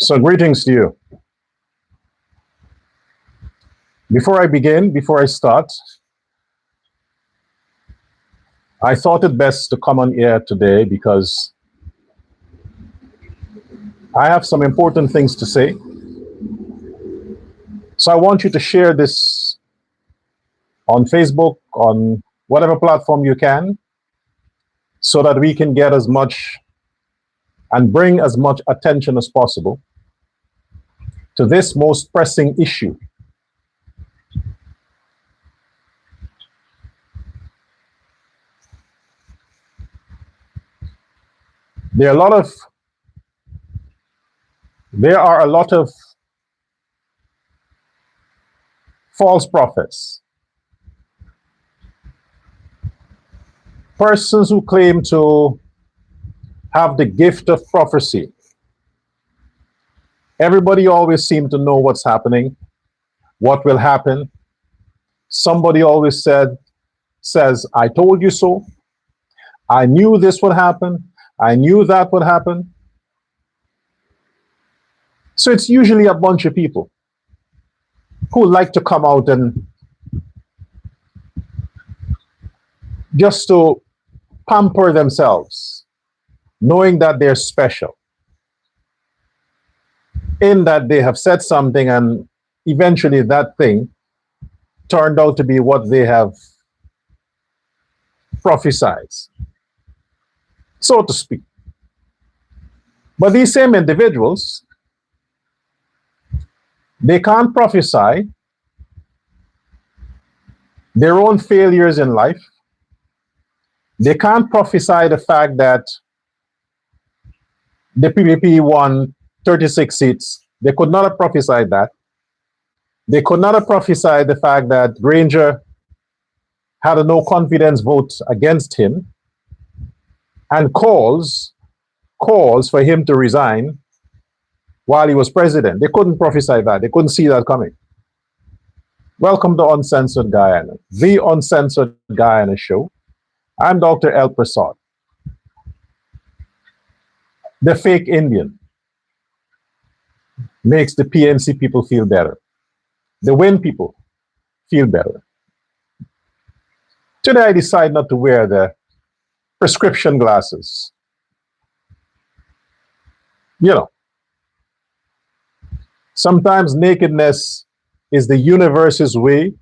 So greetings to you. Before I start, I thought it best to come on air today because I have some important things to say. So I want you to share this on Facebook, on whatever platform you can, so that we can get as much and bring as much attention as possible to this most pressing issue. There are a lot of false prophets, persons who claim to have the gift of prophecy. Everybody always seems to know what's happening, what will happen. Somebody always says, I told you so. I knew this would happen. I knew that would happen. So it's usually a bunch of people who like to come out and just to pamper themselves, knowing that they're special, in that they have said something and eventually that thing turned out to be what they have prophesied, so to speak. But these same individuals, they can't prophesy their own failures in life. They can't prophesy the fact that the PPP won 36 seats. They could not have prophesied that. They could not have prophesied the fact that Granger had a no confidence vote against him and calls for him to resign while he was president. They couldn't prophesy that. They couldn't see that coming. Welcome to Uncensored Guyana, the Uncensored Guyana show. I'm Dr. El Prasad, the fake Indian. Makes the PNC people feel better. The Win people feel better. Today I decide not to wear the prescription glasses. You know, sometimes nakedness is the universe's way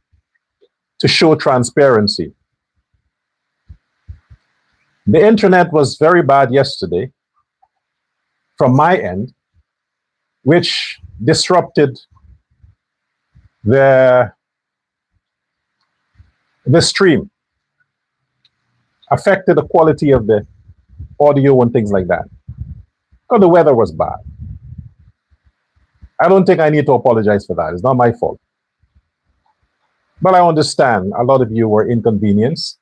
to show transparency. The internet was very bad yesterday from my end, which disrupted the stream, affected the quality of the audio and things like that. Because the weather was bad. I don't think I need to apologize for that. It's not my fault. But I understand a lot of you were inconvenienced.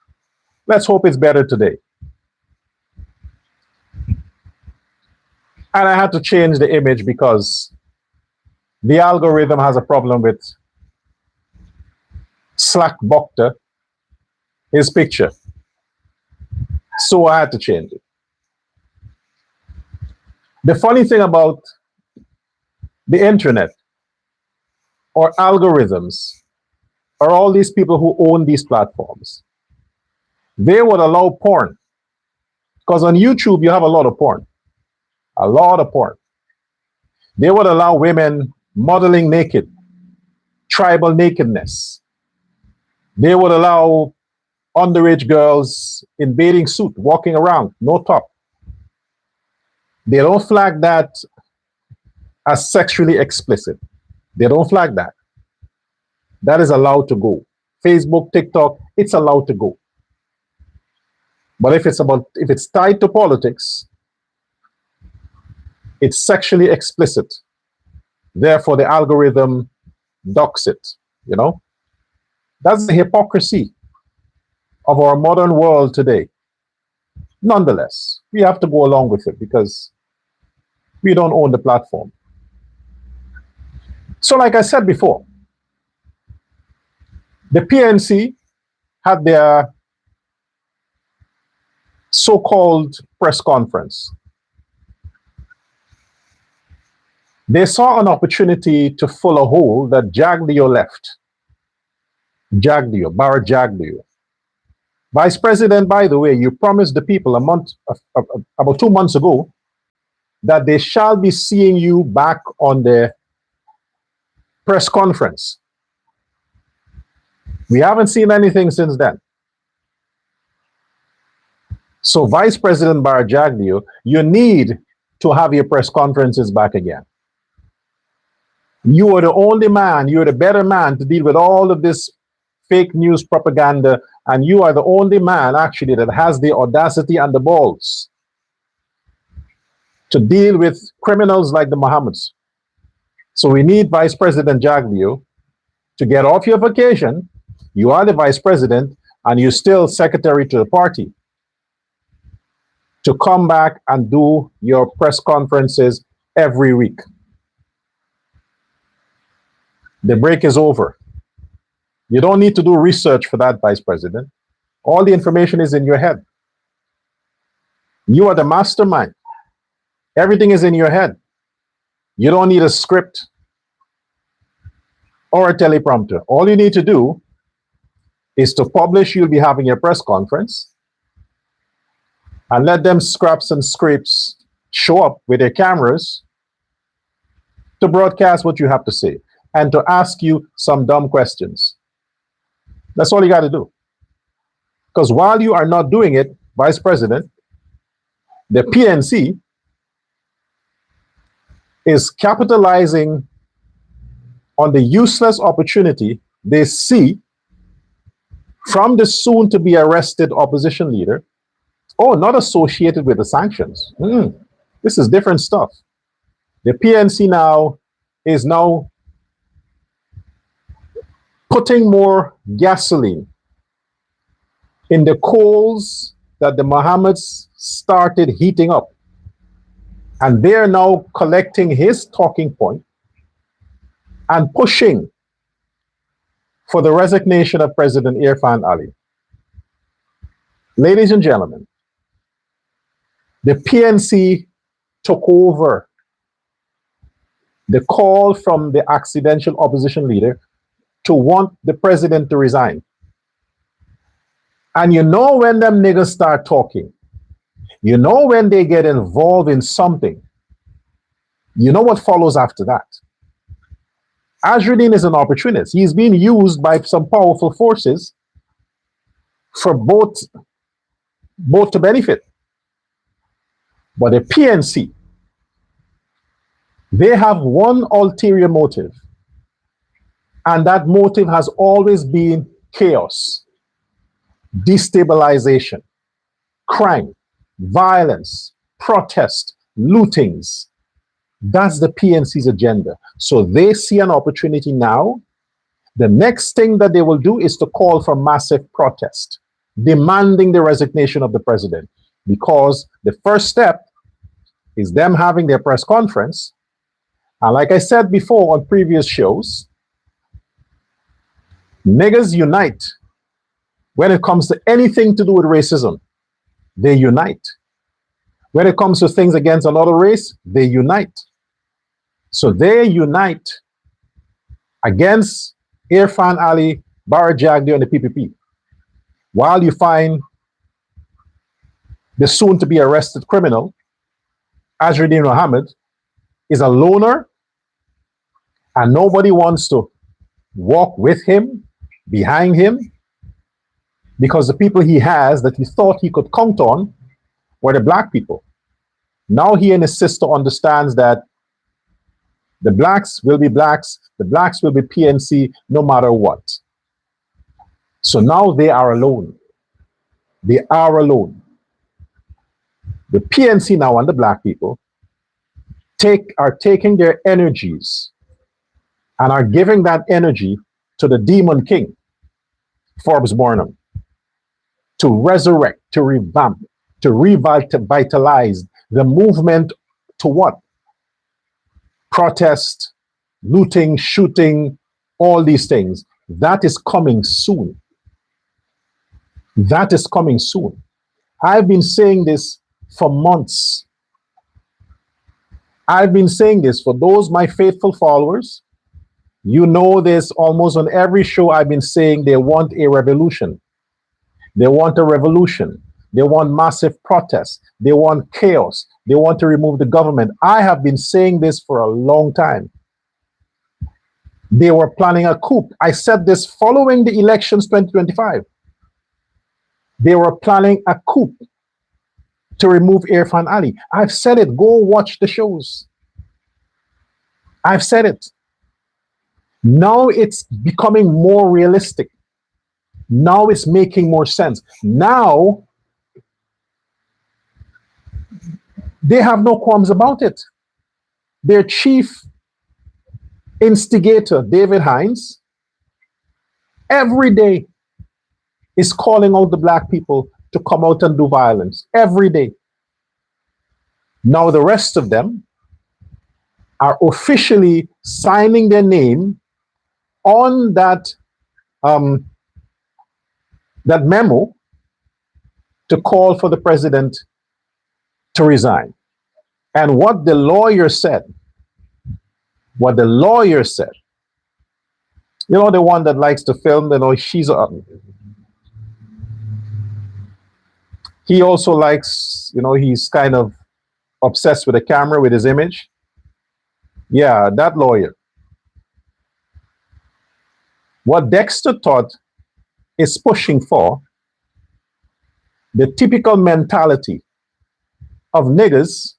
Let's hope it's better today. And I had to change the image because the algorithm has a problem with Slack Bokta, his picture. So I had to change it. The funny thing about the internet or algorithms are all these people who own these platforms. They would allow porn. Because on YouTube, you have a lot of porn. A lot of porn. They would allow women modeling naked, tribal nakedness. They would allow underage girls in bathing suit walking around, no top. They don't flag that as sexually explicit. They don't flag that. That is allowed to go. Facebook, TikTok, it's allowed to go. But if it's tied to politics, it's sexually explicit. Therefore, the algorithm docks it, you know? That's the hypocrisy of our modern world today. Nonetheless, we have to go along with it because we don't own the platform. So like I said before, the PNC had their so-called press conference. They saw an opportunity to fill a hole that Jagdeo left. Jagdeo, Bara Jagdeo. Vice President, by the way, you promised the people about 2 months ago, that they shall be seeing you back on the press conference. We haven't seen anything since then. So, Vice President Bara Jagdeo, you need to have your press conferences back again. You are the only man, you're the better man to deal with all of this fake news propaganda, and you are the only man actually that has the audacity and the balls to deal with criminals like the Mohammeds. So we need Vice President Jagdeo to get off your vacation. You are the Vice President and you're still Secretary to the party, to come back and do your press conferences every week. The break is over. You don't need to do research for that, Vice President. All the information is in your head. You are the mastermind. Everything is in your head. You don't need a script or a teleprompter. All you need to do is to publish you'll be having your press conference and let them scraps and scrapes show up with their cameras to broadcast what you have to say and to ask you some dumb questions. That's all you got to do. Because while you are not doing it, Vice President, the PNC is capitalizing on the useless opportunity they see from the soon to be arrested opposition leader. Oh, not associated with the sanctions. This is different stuff. The PNC now is putting more gasoline in the coals that the Mohammeds started heating up. And they're now collecting his talking point and pushing for the resignation of President Irfan Ali. Ladies and gentlemen, the PNC took over the call from the accidental opposition leader to want the president to resign. And you know when them niggas start talking, you know when they get involved in something, you know what follows after that. Azruddin is an opportunist. He's being used by some powerful forces for both to benefit. But the PNC, they have one ulterior motive. And that motive has always been chaos, destabilization, crime, violence, protest, lootings. That's the PNC's agenda. So they see an opportunity now. The next thing that they will do is to call for massive protest, demanding the resignation of the president. Because the first step is them having their press conference. And like I said before on previous shows, niggas unite when it comes to anything to do with racism. They unite. When it comes to things against another race, they unite. So they unite against Irfan Ali, Bara Jagdeo, and the PPP. While you find the soon-to-be arrested criminal, Azruddin Mohammed, is a loner, and nobody wants to walk with him, behind him, because the people he has that he thought he could count on were the black people. Now he and his sister understands that the blacks will be blacks, the blacks will be PNC no matter what. So now they are alone. They are alone. The PNC now and the black people are taking their energies and are giving that energy to the demon king, Forbes Burnham, to resurrect, to revamp, to revitalize the movement to what? Protest, looting, shooting, all these things. That is coming soon. That is coming soon. I've been saying this for months. I've been saying this for those my faithful followers. You know this almost on every show. I've been saying they want a revolution. They want a revolution. They want massive protests. They want chaos. They want to remove the government. I have been saying this for a long time. They were planning a coup. I said this following the elections 2025. They were planning a coup to remove Irfan Ali. I've said it. Go watch the shows. I've said it. Now it's becoming more realistic. Now it's making more sense. Now they have no qualms about it. Their chief instigator, David Hines, every day is calling out the black people to come out and do violence. Every day. Now the rest of them are officially signing their name on that that memo to call for the president to resign. And what the lawyer said, you know, the one that likes to film, you know, he also likes, you know, he's kind of obsessed with the camera, with his image. Yeah, that lawyer. What Dexter thought is pushing for the typical mentality of niggas.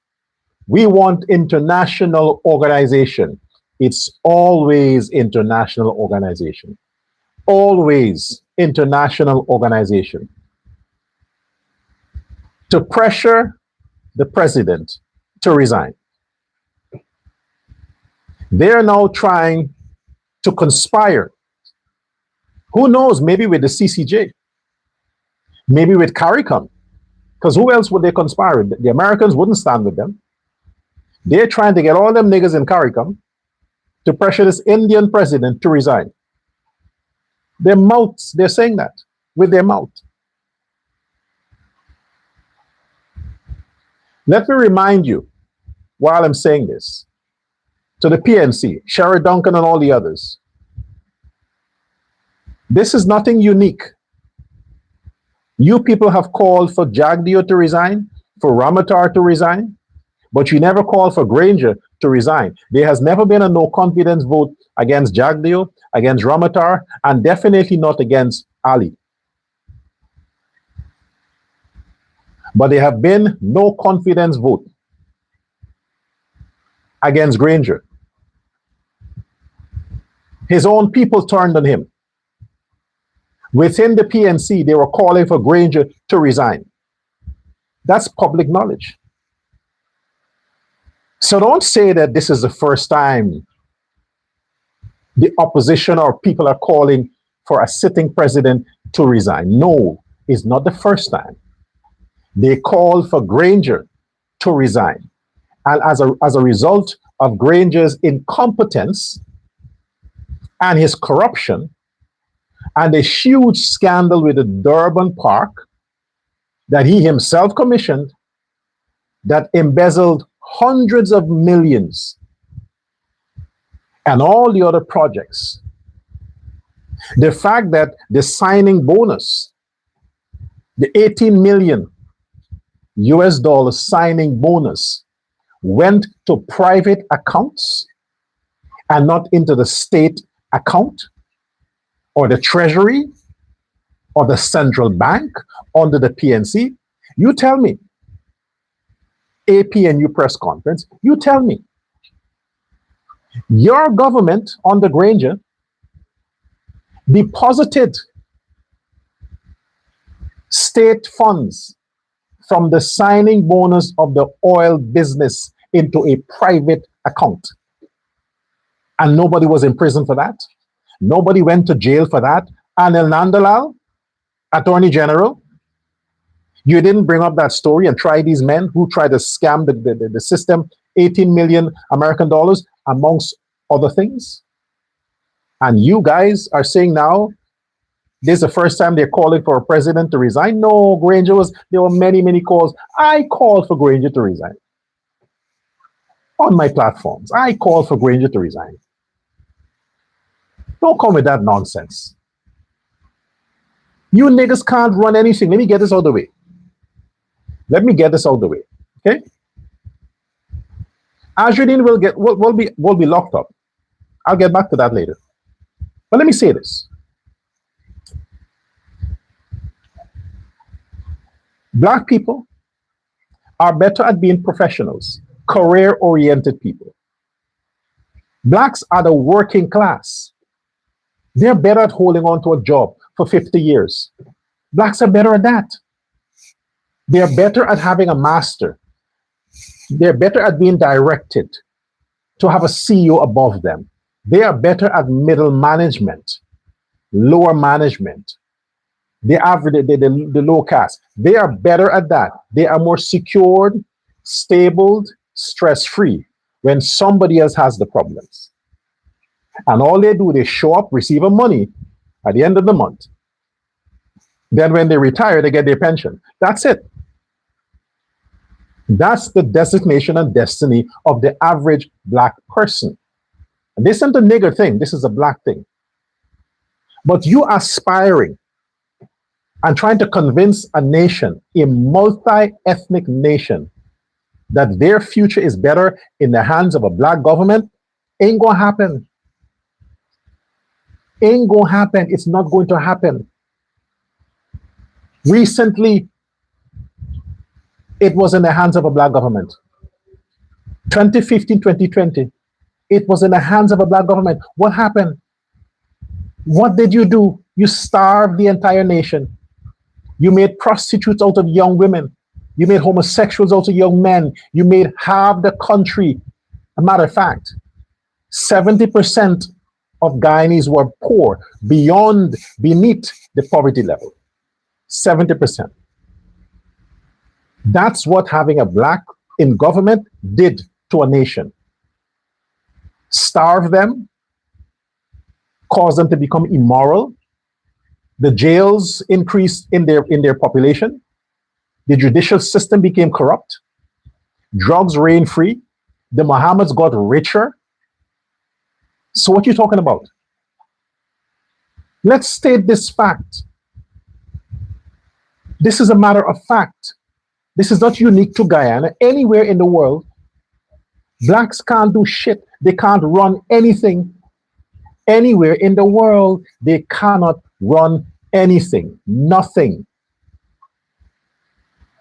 We want international organization. It's always international organization. Always international organization. To pressure the president to resign. They're now trying to conspire. Who knows, maybe with the CCJ, maybe with CARICOM, because who else would they conspire with? The Americans wouldn't stand with them. They're trying to get all them niggas in CARICOM to pressure this Indian president to resign. Their mouths, they're saying that with their mouth. Let me remind you, while I'm saying this, to the PNC, Sherrod Duncan and all the others, this is nothing unique. You people have called for Jagdeo to resign, for Ramatar to resign, but you never called for Granger to resign. There has never been a no confidence vote against Jagdeo, against Ramatar, and definitely not against Ali. But there have been no confidence vote against Granger. His own people turned on him. Within the PNC, they were calling for Granger to resign. That's public knowledge. So don't say that this is the first time the opposition or people are calling for a sitting president to resign. No, it's not the first time. They called for Granger to resign. And as a result of Granger's incompetence and his corruption, and a huge scandal with the Durban Park that he himself commissioned that embezzled hundreds of millions, and all the other projects. The fact that the signing bonus, the 18 million US dollars signing bonus, went to private accounts and not into the state account, or the Treasury, or the central bank under the PNC. You tell me. APNU press conference, you tell me. Your government under Granger deposited state funds from the signing bonus of the oil business into a private account. And nobody was in prison for that. Nobody went to jail for that. Anil Nandalal, Attorney General, you didn't bring up that story and try these men who tried to scam the system, 18 million American dollars, amongst other things. And you guys are saying now, this is the first time they're calling for a president to resign. No, there were many, many calls. I called for Granger to resign. on my platforms. I called for Granger to resign. Don't come with that nonsense. You niggas can't run anything. Let me get this out of the way. Let me get this out of the way. Okay? Azradine will be locked up. I'll get back to that later. But let me say this. Black people are better at being professionals, career-oriented people. Blacks are the working class. They're better at holding on to a job for 50 years. Blacks are better at that. They're better at having a master. They're better at being directed to have a CEO above them. They are better at middle management, lower management, the average, the low caste. They are better at that. They are more secured, stable, stress-free when somebody else has the problems. And all they do, they show up, receive a money at the end of the month. Then when they retire, they get their pension. That's it. That's the designation and destiny of the average black person. And this isn't a nigger thing. This is a black thing. But you aspiring and trying to convince a nation, a multi-ethnic nation, that their future is better in the hands of a black government, ain't gonna happen. Ain't gonna happen. It's not going to happen. Recently, it was in the hands of a black government. 2015, 2020, it was in the hands of a black government. What happened? What did you do? You starved the entire nation. You made prostitutes out of young women. You made homosexuals out of young men. You made half the country. A matter of fact, 70% of Guyanese were poor, beneath the poverty level. 70%. That's what having a black in government did to a nation. Starve them, cause them to become immoral. The jails increased in their population. The judicial system became corrupt. Drugs reigned free. The Mohammeds got richer. So what are you talking about? Let's state this fact. This is a matter of fact. This is not unique to Guyana. Anywhere in the world, blacks can't do shit. They can't run anything. Anywhere in the world, they cannot run anything. Nothing.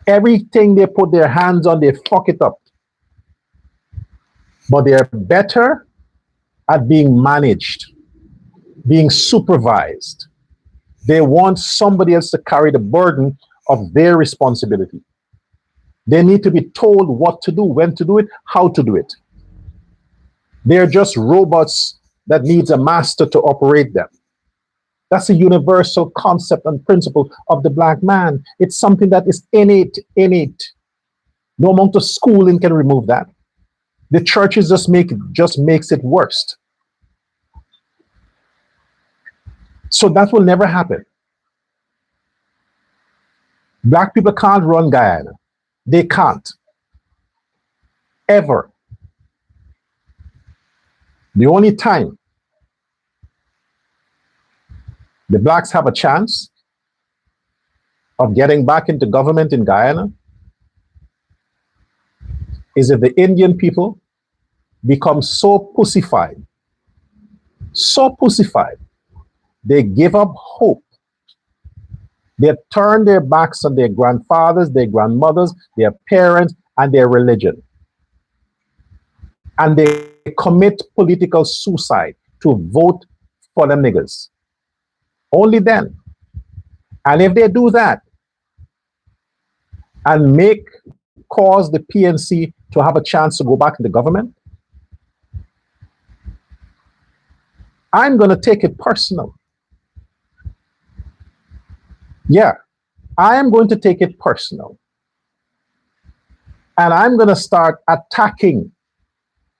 Everything they put their hands on, they fuck it up. But they're better at being managed, being supervised. They want somebody else to carry the burden of their responsibility. They need to be told what to do, when to do it, how to do it. They're just robots that needs a master to operate them. That's a universal concept and principle of the black man. It's something that is innate. No amount of schooling can remove that. The churches just makes it worse. So that will never happen. Black people can't run Guyana. They can't. Ever. The only time the blacks have a chance of getting back into government in Guyana is if the Indian people become so pussified, they give up hope. They turn their backs on their grandfathers, their grandmothers, their parents, and their religion. And they commit political suicide to vote for them niggas. Only then. And if they do that and cause the PNC to have a chance to go back in the government, I'm going to take it personal. Yeah, I am going to take it personal. And I'm going to start attacking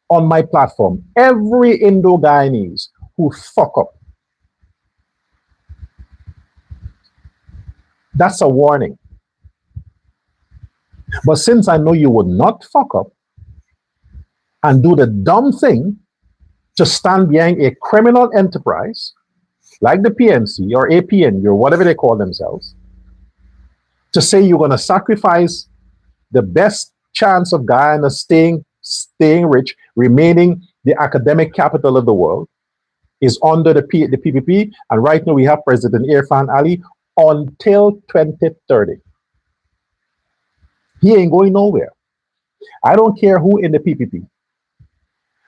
on my platform every Indo-Guyanese who fuck up. That's a warning. But since I know you would not fuck up, and do the dumb thing to stand behind a criminal enterprise like the PNC or APN or whatever they call themselves, to say you're going to sacrifice the best chance of Guyana staying rich, remaining the academic capital of the world, is under the PPP. And right now we have President Irfan Ali until 2030. He ain't going nowhere. I don't care who in the PPP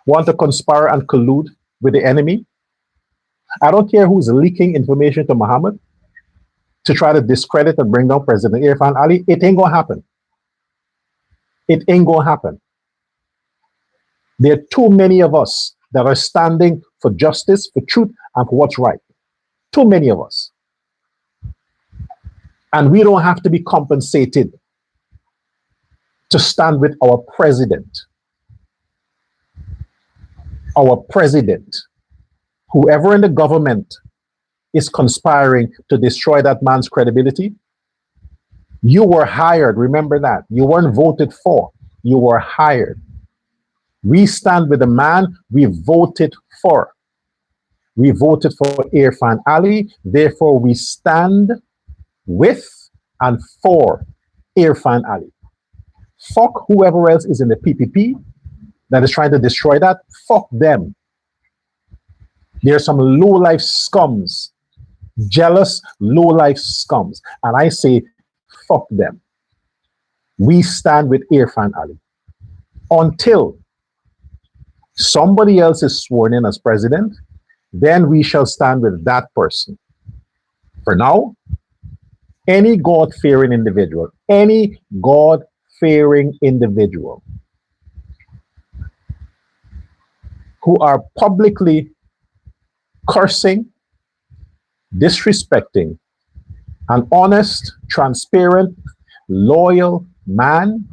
want to conspire and collude with the enemy. I don't care who's leaking information to Muhammad to try to discredit and bring down President Irfan Ali. It ain't gonna happen. It ain't gonna happen. There are too many of us that are standing for justice, for truth, and for what's right. Too many of us. And we don't have to be compensated to stand with our president. Our president. Whoever in the government is conspiring to destroy that man's credibility, you were hired. Remember that. You weren't voted for. You were hired. We stand with the man we voted for. We voted for Irfan Ali. Therefore, we stand with and for Irfan Ali. Fuck whoever else is in the PPP that is trying to destroy that. Fuck them. There's some low-life scums, jealous low-life scums. And I say, fuck them. We stand with Irfan Ali. Until somebody else is sworn in as president, then we shall stand with that person. For now, any God-fearing individual who are publicly cursing, disrespecting an honest, transparent, loyal man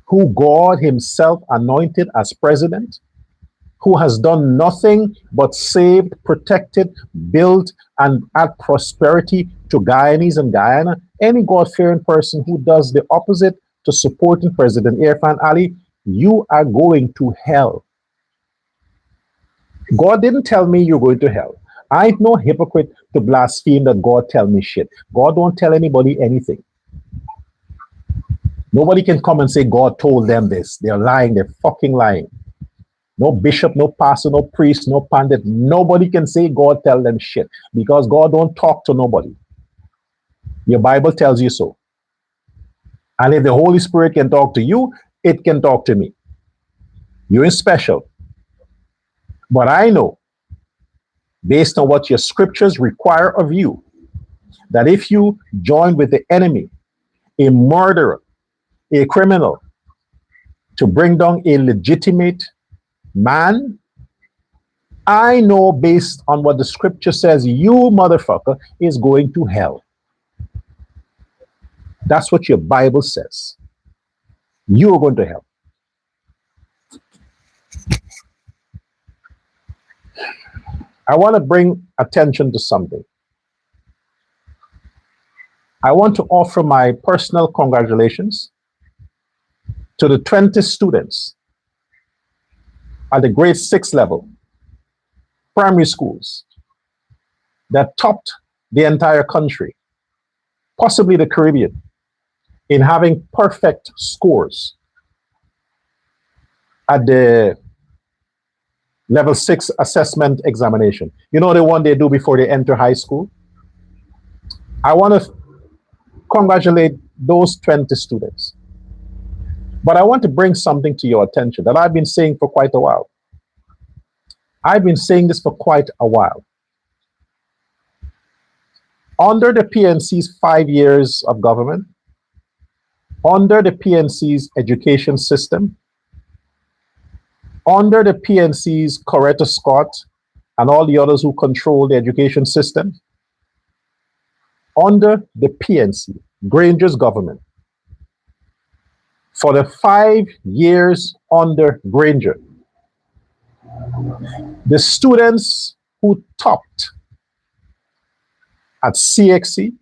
who God himself anointed as president, who has done nothing but saved, protected, built, and add prosperity to Guyanese and Guyana. Any God-fearing person who does the opposite to supporting President Irfan Ali, you are going to hell. God didn't tell me you're going to hell. I'm no hypocrite to blaspheme that God tell me shit. God don't tell anybody anything. Nobody can come and say God told them this. They're lying. They're fucking lying. No bishop, no pastor, no priest, no pandit. Nobody can say God tell them shit because God don't talk to nobody. Your Bible tells you so. And if the Holy Spirit can talk to you, it can talk to me. You're special. But I know, based on what your scriptures require of you, that if you join with the enemy, a murderer, a criminal, to bring down a legitimate man, I know based on what the scripture says, you motherfucker is going to hell. That's what your Bible says. You are going to hell. I want to bring attention to something. I want to offer my personal congratulations to the 20 students at the grade 6 level, primary schools, that topped the entire country, possibly the Caribbean, in having perfect scores at the level 6 assessment examination. You know, the one they do before they enter high school? I want to congratulate those 20 students. But I want to bring something to your attention that I've been saying for quite a while. I've been saying this for quite a while. Under the PNC's 5 years of government, under the PNC's education system, under the PNC's Coretta Scott and all the others who control the education system, under the PNC, Granger's government, for the 5 years under Granger, the students who topped at CXC,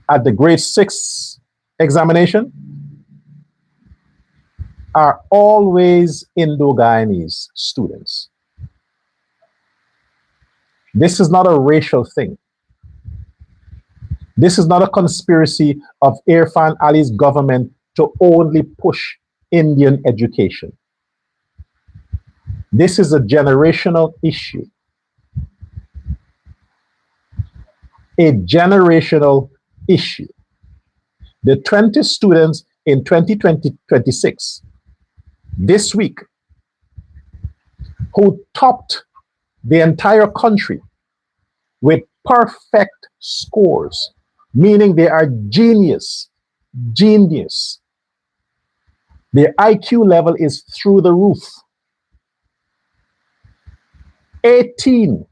at the grade 6 examination, are always Indo-Guyanese students. This is not a racial thing. This is not a conspiracy of Irfan Ali's government to only push Indian education. This is a generational issue. A generational issue. The 20 students in 2026, this week, who topped the entire country with perfect scores, meaning they are genius. Their IQ level is through the roof. 18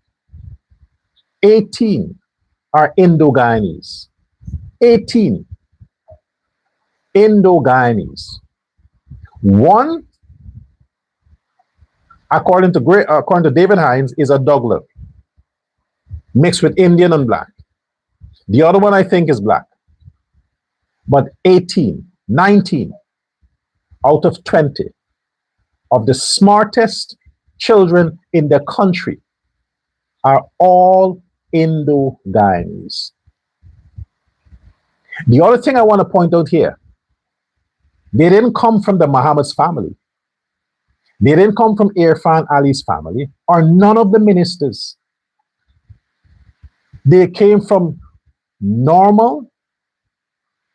are Indo-Guyanese. 18 Indo-Guyanese. One, according to David Hines, is a Douglas, mixed with Indian and black. The other one I think is black. But 19 out of 20 of the smartest children in the country are all Indo-Guyanese. The other thing I want to point out here, they didn't come from the Muhammad's family. They didn't come from Irfan Ali's family or none of the ministers. They came from normal,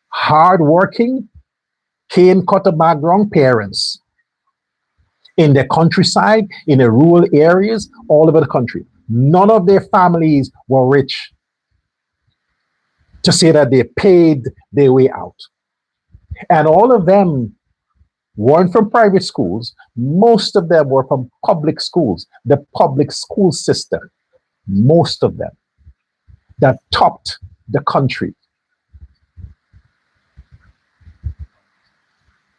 hardworking, cane cutter background parents in the countryside, in the rural areas, all over the country. None of their families were rich to say that they paid their way out. And all of them weren't from private schools. Most of them were from public schools, the public school system. Most of them that topped the country.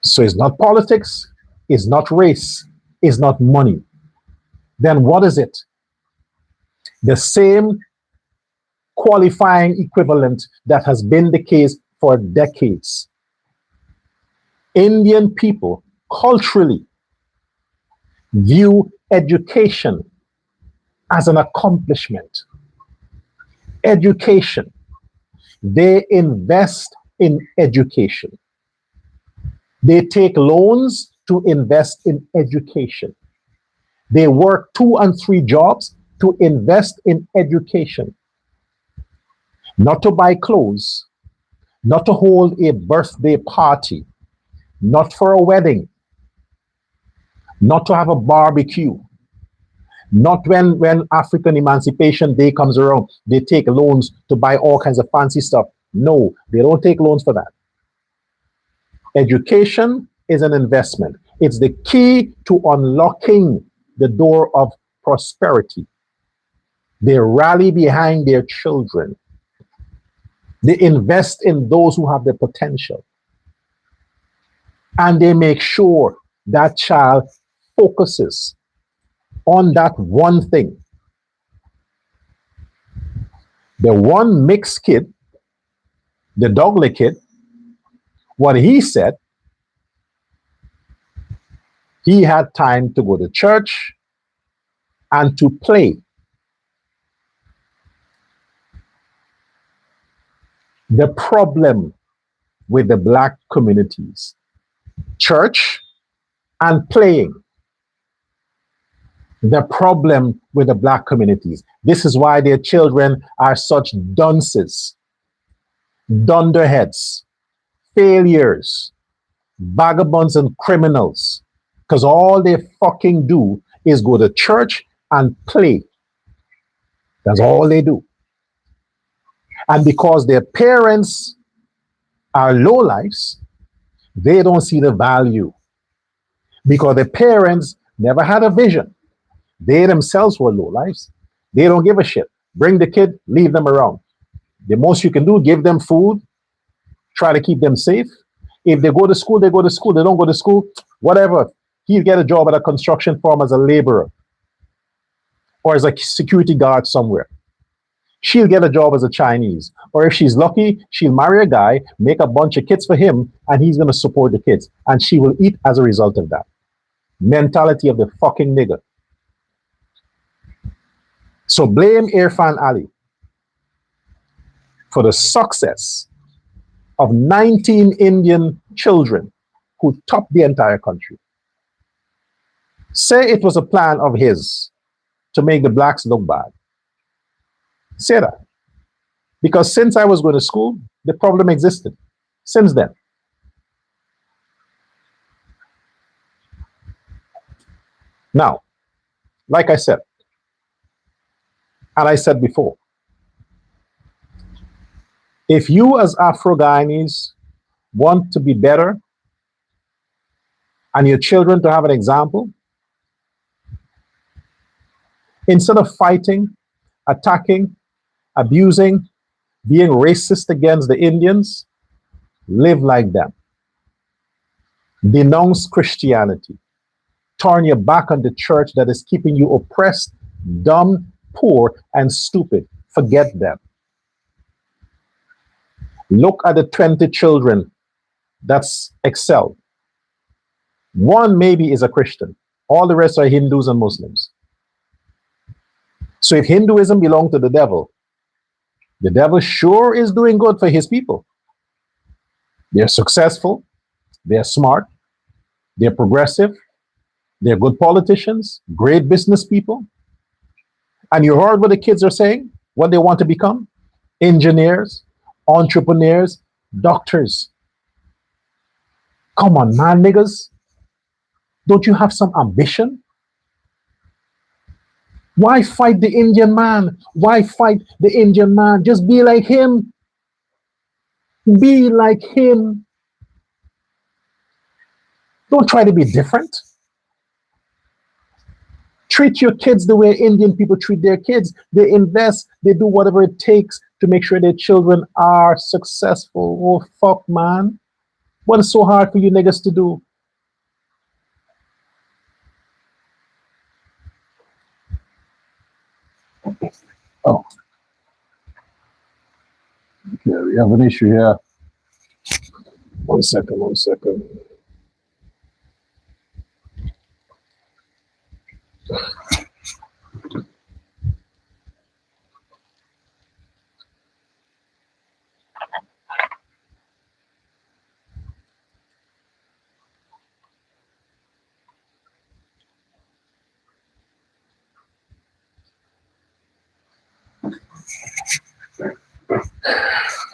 So it's not politics, it's not race, it's not money. Then what is it? The same qualifying equivalent that has been the case for decades. Indian people culturally view education as an accomplishment. Education. They invest in education. They take loans to invest in education. They work 2 and 3 jobs to invest in education. Not to buy clothes, not to hold a birthday party, not for a wedding, not to have a barbecue, not when African Emancipation Day comes around, they take loans to buy all kinds of fancy stuff. No, they don't take loans for that. Education is an investment. It's the key to unlocking the door of prosperity. They rally behind their children. They invest in those who have the potential. And they make sure that child focuses on that one thing. The one mixed kid, the Douglas kid, what he said, he had time to go to church and to play. The problem with the black communities, church and playing. The problem with the black communities. This is why their children are such dunces, dunderheads, failures, vagabonds and criminals. Because all they fucking do is go to church and play. That's all they do. And because their parents are lowlifes, they don't see the value. Because the parents never had a vision. They themselves were lowlifes. They don't give a shit. Bring the kid, leave them around. The most you can do, give them food, try to keep them safe. If they go to school, they go to school. They don't go to school, whatever. He'll get a job at a construction firm as a laborer or as a security guard somewhere. She'll get a job as a Chinese. Or if she's lucky, she'll marry a guy, make a bunch of kids for him, and he's going to support the kids. And she will eat as a result of that. Mentality of the fucking nigger. So blame Irfan Ali for the success of 19 Indian children who topped the entire country. Say it was a plan of his to make the blacks look bad. Say that. Because since I was going to school, the problem existed. Since then. Now, like I said, and I said before, if you as Afro-Guyanese want to be better and your children to have an example, instead of fighting, attacking, abusing, being racist against the Indians, live like them. Denounce Christianity. Turn your back on the church that is keeping you oppressed, dumb, poor, and stupid. Forget them. Look at the 20 children that's excelled. One maybe is a Christian. All the rest are Hindus and Muslims. So if Hinduism belonged to the devil sure is doing good for his people. They're successful. They're smart. They're progressive. They're good politicians, great business people. And you heard what the kids are saying, what they want to become? Engineers, entrepreneurs, doctors. Come on, man, niggas. Don't you have some ambition? Why fight the Indian man? Why fight the Indian man? Just be like him. Be like him. Don't try to be different. Treat your kids the way Indian people treat their kids. They invest, they do whatever it takes to make sure their children are successful. Oh, fuck, man. What is so hard for you niggas to do? Oh. Okay, we have an issue here. One second.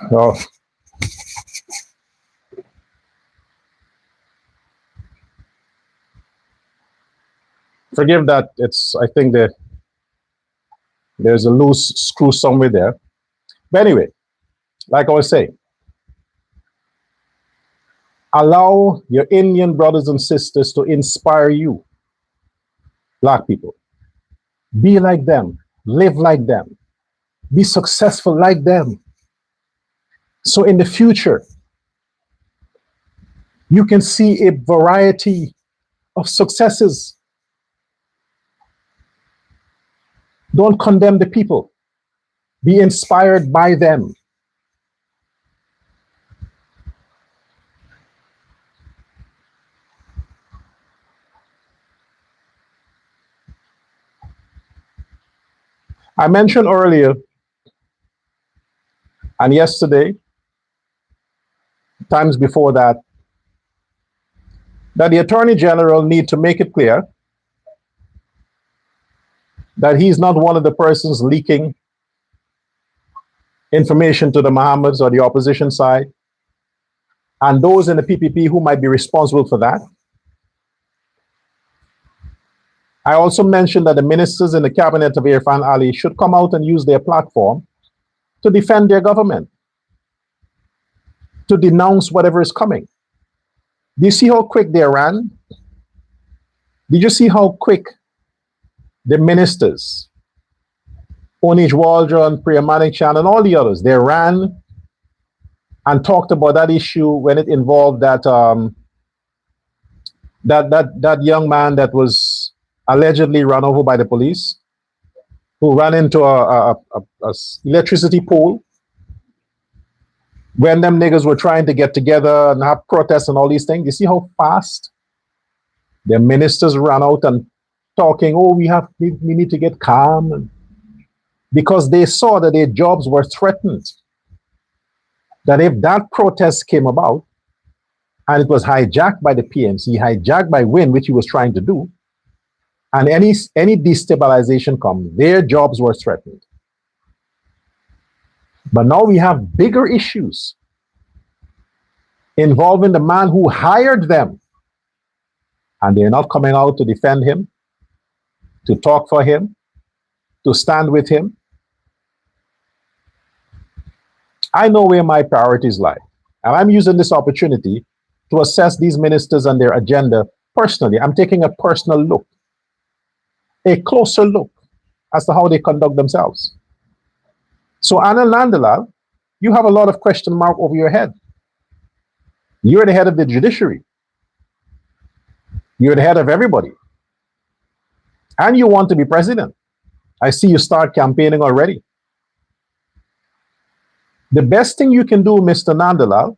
Oh. Forgive that. I think that there's a loose screw somewhere there. But anyway, like I was saying, allow your Indian brothers and sisters to inspire you, black people. Be like them. Live like them. Be successful like them. So in the future, you can see a variety of successes. Don't condemn the people. Be inspired by them. I mentioned earlier and yesterday, times before that the Attorney General need to make it clear that he's not one of the persons leaking information to the Mohammeds or the opposition side, and those in the PPP who might be responsible for that. I also mentioned that the ministers in the cabinet of Irfan Ali should come out and use their platform to defend their government, to denounce whatever is coming. Do you see how quick they ran? Did you see how quick the ministers, Onij Waldron, Priyamanik Chan, and all the others, they ran and talked about that issue when it involved that that young man that was allegedly run over by the police? who ran into electricity pole when them niggas were trying to get together and have protests and all these things. You see how fast the ministers ran out and talking, oh, we need to get calm, and because they saw that their jobs were threatened. That if that protest came about and it was hijacked by the PNC, hijacked by WIN, which he was trying to do, and any destabilization come, their jobs were threatened. But now we have bigger issues involving the man who hired them, and they're not coming out to defend him, to talk for him, to stand with him. I know where my priorities lie, and I'm using this opportunity to assess these ministers and their agenda personally. I'm taking a personal look, a closer look as to how they conduct themselves. So, Anil Nandalal, you have a lot of question mark over your head. You're the head of the judiciary. You're the head of everybody. And you want to be president. I see you start campaigning already. The best thing you can do, Mr. Nandalal,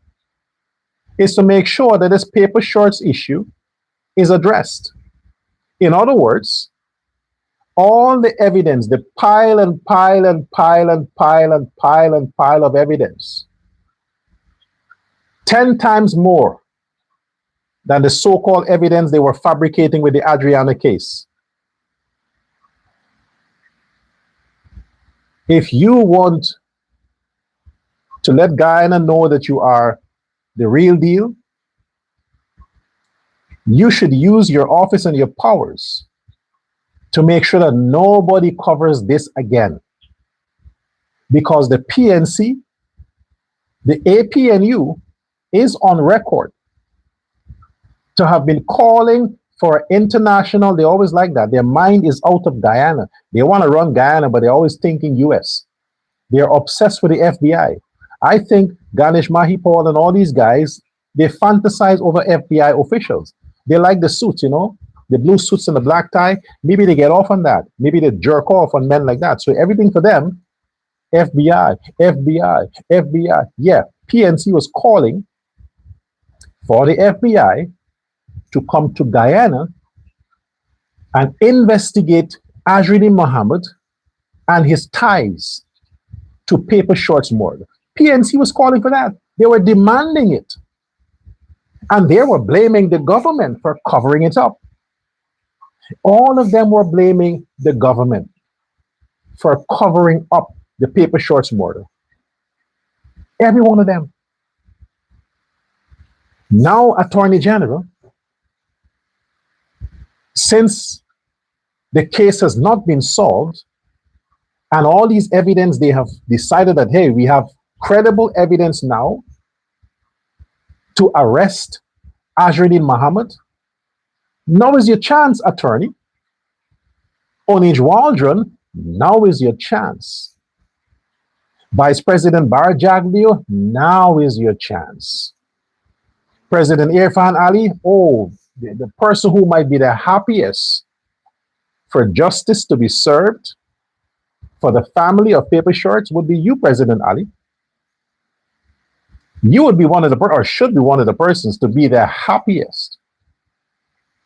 is to make sure that this paper shorts issue is addressed. In other words, all the evidence, the pile and pile and pile and pile and pile and pile of evidence, 10 times more than the so-called evidence they were fabricating with the Adriana case. If you want to let Guyana know that you are the real deal, you should use your office and your powers to make sure that nobody covers this again. Because the PNC, the APNU, is on record to have been calling for international, they always like that. Their mind is out of Guyana. They want to run Guyana, but they're always thinking US. They're obsessed with the FBI. I think Ganesh Mahipal and all these guys, they fantasize over FBI officials. They like the suits, you know, the blue suits and the black tie. Maybe they get off on that. Maybe they jerk off on men like that. So everything for them, FBI, FBI, FBI. Yeah, PNC was calling for the FBI to come to Guyana and investigate Azriddin Mohammed and his ties to Paper Shorts murder. PNC was calling for that. They were demanding it. And they were blaming the government for covering it up. All of them were blaming the government for covering up the Paper Shorts murder. Every one of them. Now, Attorney General, since the case has not been solved, and all these evidence, they have decided that, hey, we have credible evidence now to arrest Azriddin Mohammed. Now is your chance, attorney. Onij Waldron, now is your chance. Vice President Bar Jagdeo, now is your chance. President Irfan Ali, oh, the person who might be the happiest for justice to be served for the family of Paper Shorts would be you, President Ali. You would be one of the, or should be one of the persons to be the happiest.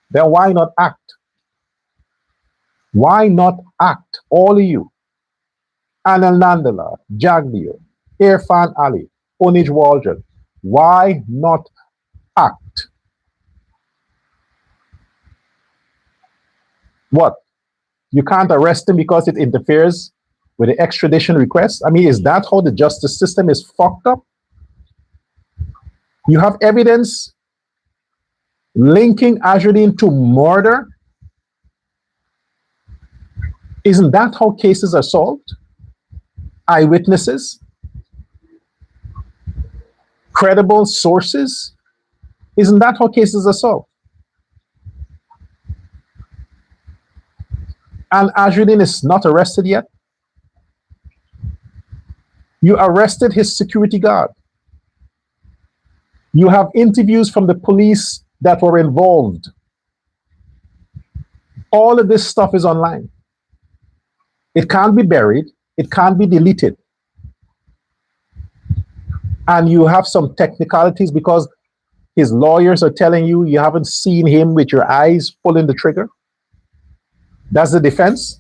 Then why not act? Why not act, all of you? Anil Nandala, Jagdeo, Irfan Ali, Onij Waldron. Why not act? What? You can't arrest him because it interferes with the extradition request? I mean, is that how the justice system is fucked up? You have evidence linking Azriddin to murder? Isn't that how cases are solved? Eyewitnesses? Credible sources? Isn't that how cases are solved? And Azriddin is not arrested yet? You arrested his security guard. You have interviews from the police that were involved. All of this stuff is online. It can't be buried. It can't be deleted. And you have some technicalities because his lawyers are telling you you haven't seen him with your eyes pulling the trigger. That's the defense.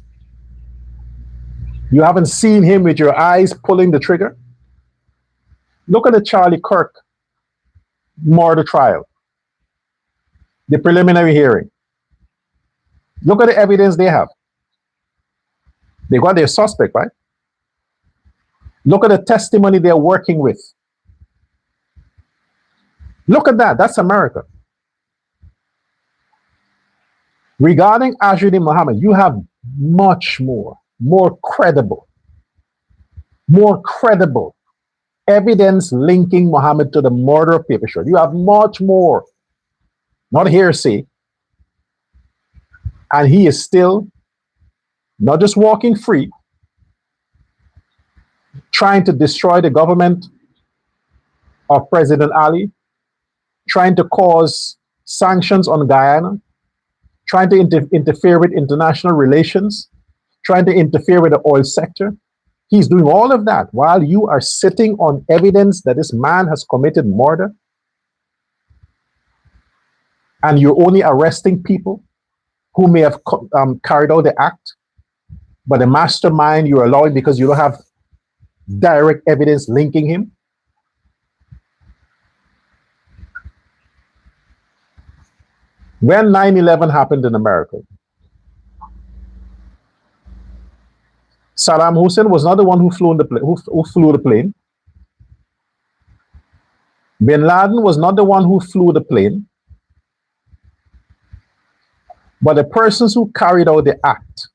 You haven't seen him with your eyes pulling the trigger. Look at the Charlie Kirk murder trial, the preliminary hearing. Look at the evidence they have. They got their suspect, right? Look at the testimony they're working with. Look at that. That's America. Regarding Azhruddin Muhammad, you have much more credible evidence linking Muhammad to the murder of Paper Short. You have much more, not hearsay. And he is still not just walking free, trying to destroy the government of President Ali, trying to cause sanctions on Guyana, trying to interfere with international relations, trying to interfere with the oil sector. He's doing all of that while you are sitting on evidence that this man has committed murder. And you're only arresting people who may have carried out the act, but the mastermind you're allowing because you don't have direct evidence linking him. When 9/11 happened in America, Saddam Hussein was not the one who flew the plane. Bin Laden was not the one who flew the plane. But the persons who carried out the act,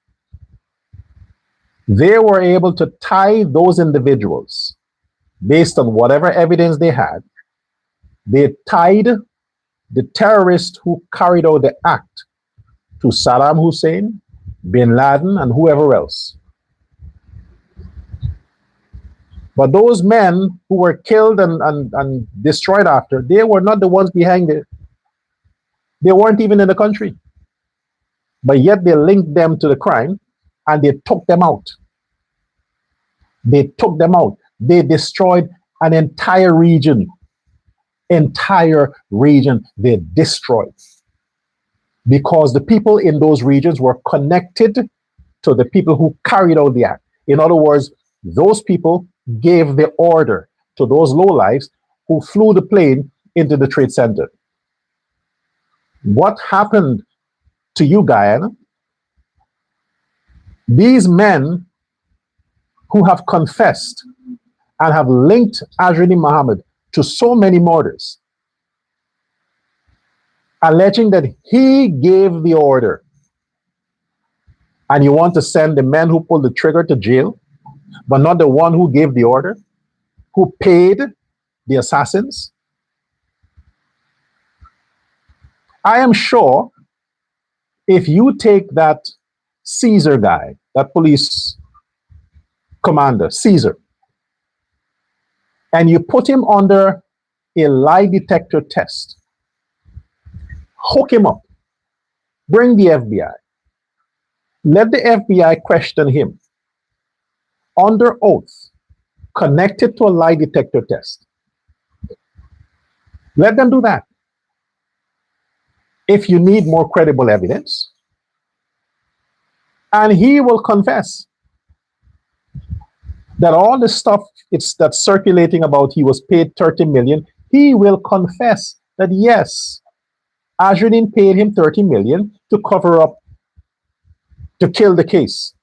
they were able to tie those individuals based on whatever evidence they had. They tied the terrorists who carried out the act to Saddam Hussein, Bin Laden, and whoever else. But those men who were killed and destroyed after, they were not the ones behind it. They weren't even in the country. But yet they linked them to the crime and they took them out. They took them out. They destroyed an entire region. Entire region they destroyed. Because the people in those regions were connected to the people who carried out the act. In other words, those people gave the order to those lowlifes who flew the plane into the Trade Center. What happened to you, Guyana? These men who have confessed and have linked Azhruddin Muhammad to so many murders, alleging that he gave the order, and you want to send the men who pulled the trigger to jail, but not the one who gave the order, who paid the assassins? I am sure if you take that Caesar guy, that police commander, Caesar, and you put him under a lie detector test, hook him up, bring the FBI, let the FBI question him under oath, connected to a lie detector test. Let them do that. If you need more credible evidence, and he will confess that all the stuff that's circulating about he was paid 30 million, he will confess that yes, Azhruddin paid him 30 million to cover up, to kill the case.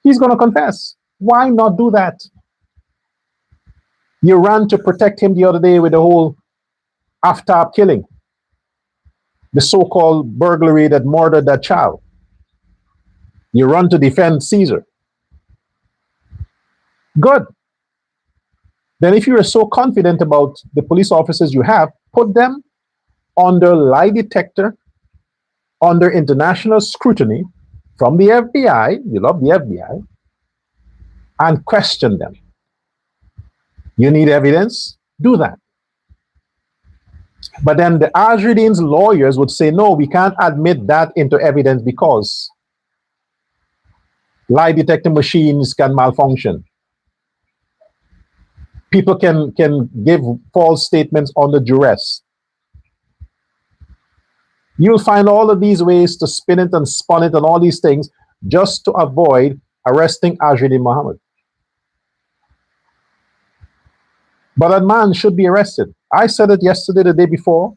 He's going to confess. Why not do that? You ran to protect him the other day with the whole Aftab killing, the so-called burglary that murdered that child. You run to defend Caesar. Good. Then if you are so confident about the police officers you have, put them under lie detector, under international scrutiny from the FBI, you love the FBI, and question them. You need evidence? Do that. But then the Azhruddin's lawyers would say, no, we can't admit that into evidence because Lie detector machines can malfunction. People can give false statements under duress. You'll find all of these ways to spin it and spun it and all these things just to avoid arresting Ajudin Muhammad. But that man should be arrested. I said it yesterday, the day before.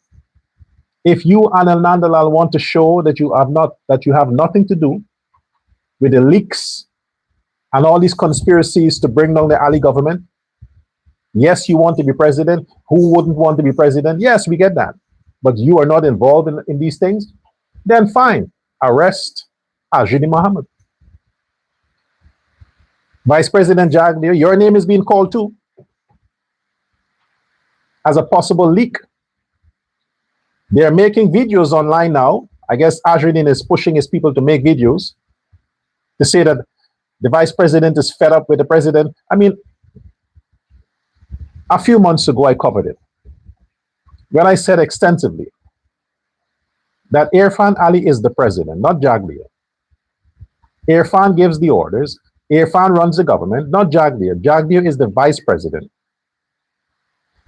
If you, Anil Nandalal, want to show that you have nothing to do with the leaks and all these conspiracies to bring down the Ali government, yes, you want to be president. Who wouldn't want to be president? Yes, we get that. But you are not involved in these things, then fine. Arrest Ajudin Muhammad. Vice President Jagdeo, your name is being called too as a possible leak. They're making videos online now. I guess Ajudin is pushing his people to make videos to say that the vice president is fed up with the president. I mean, a few months ago, I covered it when I said extensively that Irfan Ali is the president, not Jagdeo. Irfan gives the orders. Irfan runs the government, not Jagdeo. Jagdeo is the vice president.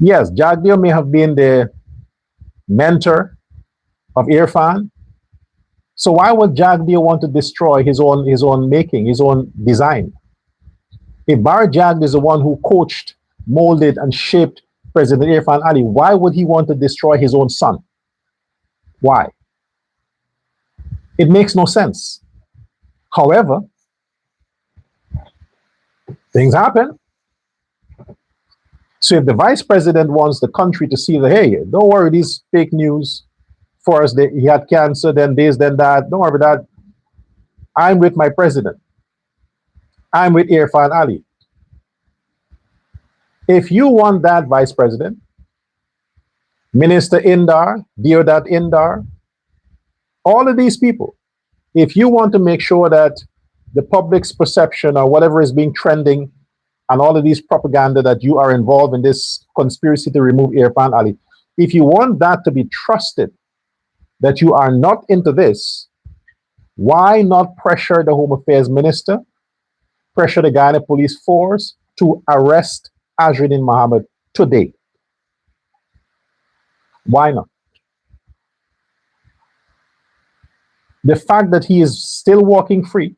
Yes, Jagdeo may have been the mentor of Irfan. So why would Jagdeo want to destroy his own making, his own design? If Bar Jagdeo is the one who coached, molded, and shaped President Irfan Ali, why would he want to destroy his own son? Why? It makes no sense. However, things happen. So if the vice president wants the country to see that, hey, don't worry, these fake news for us, he had cancer, then this, then that, don't worry about that. I'm with my president. I'm with Irfan Ali. If you want that vice president, Minister Indar, Deodat Indar, all of these people, if you want to make sure that the public's perception or whatever is being trending and all of these propaganda that you are involved in this conspiracy to remove Irfan Ali, if you want that to be trusted, that you are not into this, why not pressure the Home Affairs Minister, pressure the Guyana Police Force to arrest Ajudin Muhammad today? Why not? The fact that he is still walking free,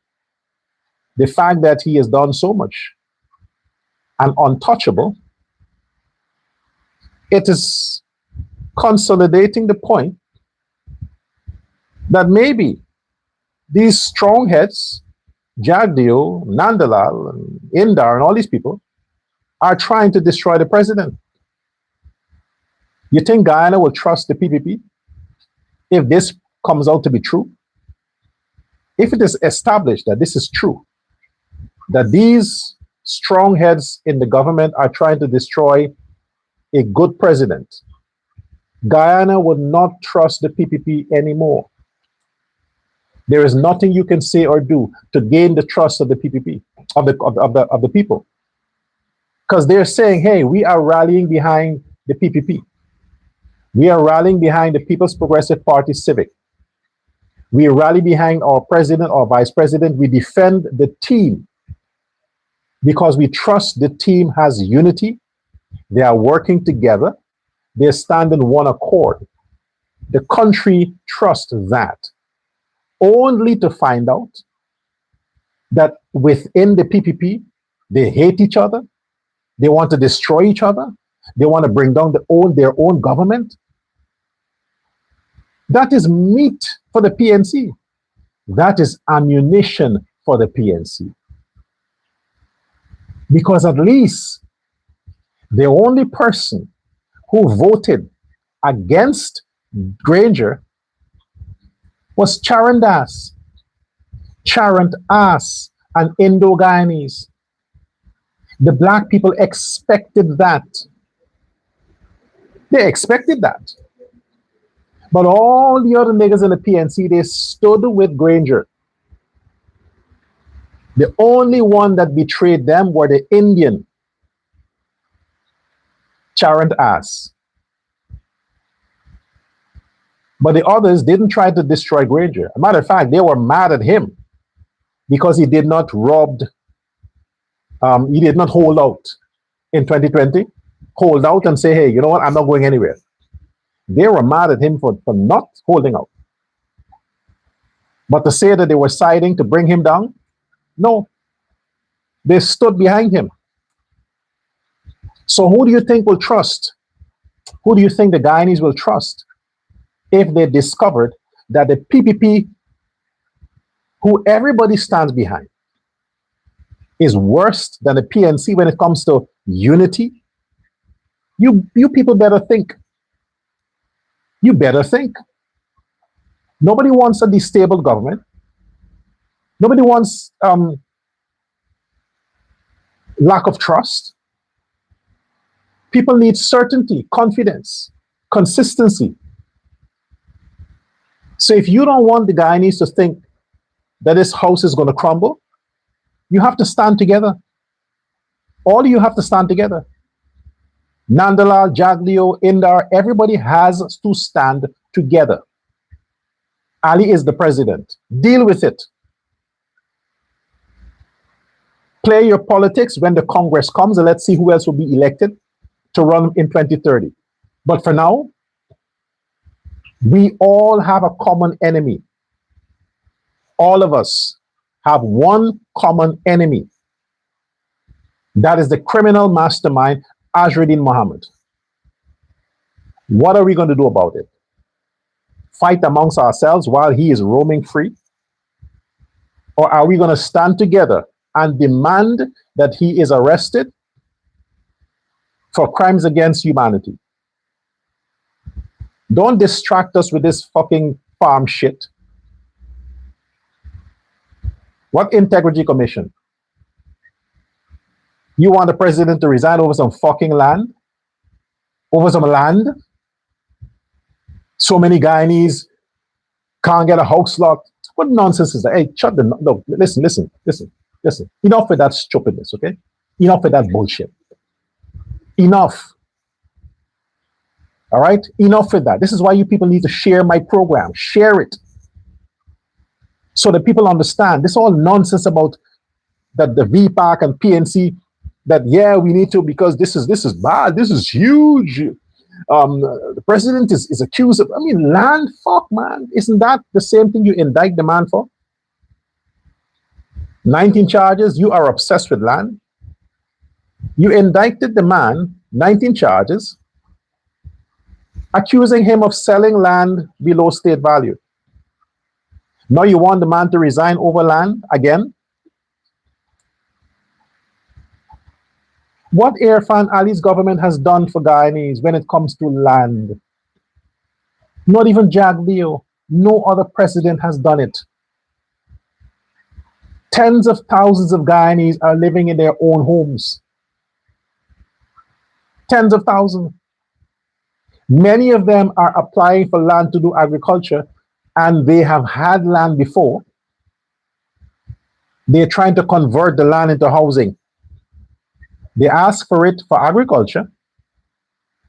the fact that he has done so much and untouchable, it is consolidating the point that maybe these strong heads, Jagdeo, Nandalal, and Indar, and all these people, are trying to destroy the president. You think Guyana will trust the PPP if this comes out to be true? If it is established that this is true, that these strong heads in the government are trying to destroy a good president, Guyana would not trust the PPP anymore. There is nothing you can say or do to gain the trust of the PPP, of the people. Because they're saying, hey, we are rallying behind the PPP. We are rallying behind the People's Progressive Party Civic. We rally behind our president or vice president. We defend the team because we trust the team has unity. They are working together. They stand in one accord. The country trusts that. Only to find out that within the PPP, they hate each other. They want to destroy each other. They want to bring down their own government. That is meat for the PNC. That is ammunition for the PNC. Because at least the only person who voted against Granger was Charan Das, Charant As, and Indo-Guyanese. The black people expected that. They expected that. But all the other niggas in the PNC, they stood with Granger. The only one that betrayed them were the Indian, Charant As. But the others didn't try to destroy Granger. As a matter of fact, they were mad at him because he did not he did not hold out in 2020, hold out and say, hey, you know what, I'm not going anywhere. They were mad at him for not holding out. But to say that they were siding to bring him down, no. They stood behind him. So who do you think will trust? Who do you think the Guyanese will trust if they discovered that the PPP, who everybody stands behind, is worse than the PNC when it comes to unity? You people better think. You better think. Nobody wants a destable government. Nobody wants lack of trust. People need certainty, confidence, consistency. So if you don't want the Guyanese to think that this house is going to crumble, you have to stand together. All you have to stand together. Nandalal, Jaglio, Indar, everybody has to stand together. Ali is the president. Deal with it. Play your politics when the Congress comes, and let's see who else will be elected to run in 2030. But for now, we all have a common enemy. All of us have one common enemy. That is the criminal mastermind, Azruddin Mohammed. What are we going to do about it? Fight amongst ourselves while he is roaming free? Or are we going to stand together and demand that he is arrested for crimes against humanity? Don't distract us with this fucking farm shit. What integrity commission? You want the president to resign over some fucking land? Over some land? So many Guyanese can't get a house locked. What nonsense is that? Hey, shut the no, listen. Enough with that stupidness, okay? Enough with that bullshit. Enough. All right? Enough with that. This is why you people need to share my program. Share it. So that people understand. This all nonsense about that the VPAC and PNC, that yeah, we need to, because this is bad, this is huge. The president is accused of, land, fuck, man. Isn't that the same thing you indict the man for? 19 charges, you are obsessed with land. You indicted the man, 19 charges, accusing him of selling land below state value. Now you want the man to resign over land again? What Irfan Ali's government has done for Guyanese when it comes to land? Not even Jaglio. No other president has done it. Tens of thousands of Guyanese are living in their own homes. Tens of thousands. Many of them are applying for land to do agriculture, and they have had land before. They're trying to convert the land into housing. They asked for it for agriculture,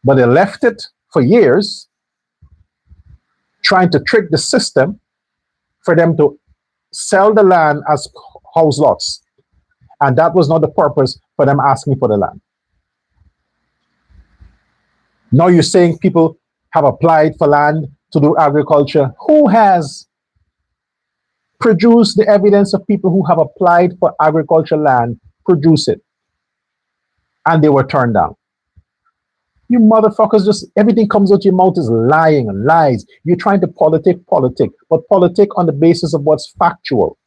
but they left it for years, trying to trick the system for them to sell the land as house lots. And that was not the purpose for them asking for the land. Now you're saying people have applied for land to do agriculture. Who has produced the evidence of people who have applied for agriculture land? Produce it. And they were turned down. You motherfuckers, just everything comes out your mouth is lying and lies. You're trying to politic, but politic on the basis of what's factual.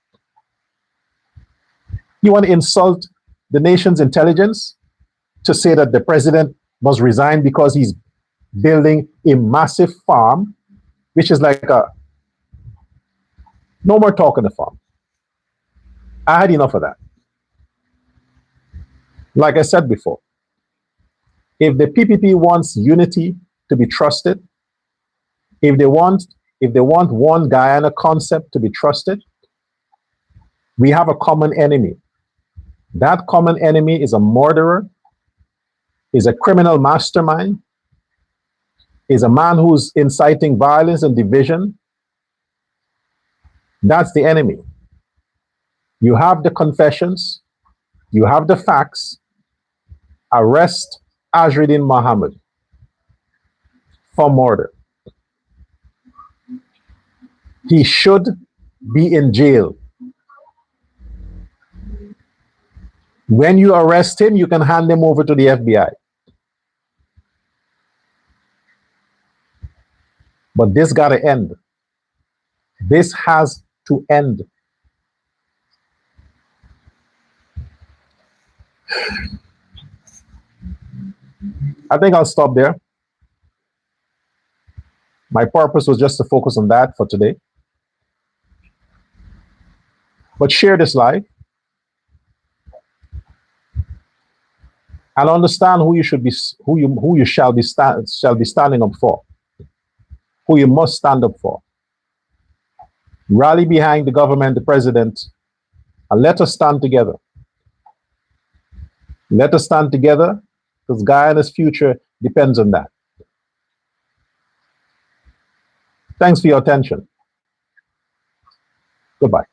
You want to insult the nation's intelligence to say that the president must resign because he's building a massive farm, which is like no more talk on the farm. I had enough of that. Like I said before, if the PPP wants unity to be trusted, if they want one Guyana concept to be trusted, we have a common enemy. That common enemy is a murderer, is a criminal mastermind, is a man who's inciting violence and division. That's the enemy. You have the confessions, you have the facts. Arrest Azridin Mohammed for murder. He should be in jail. When you arrest him, you can hand him over to the FBI. But this got to end. This has to end. I think I'll stop there. My purpose was just to focus on that for today. But share this live and understand who you should be, who you shall be standing up for, who you must stand up for. Rally behind the government, the president, and let us stand together. Let us stand together because Guyana's future depends on that. Thanks for your attention. Goodbye.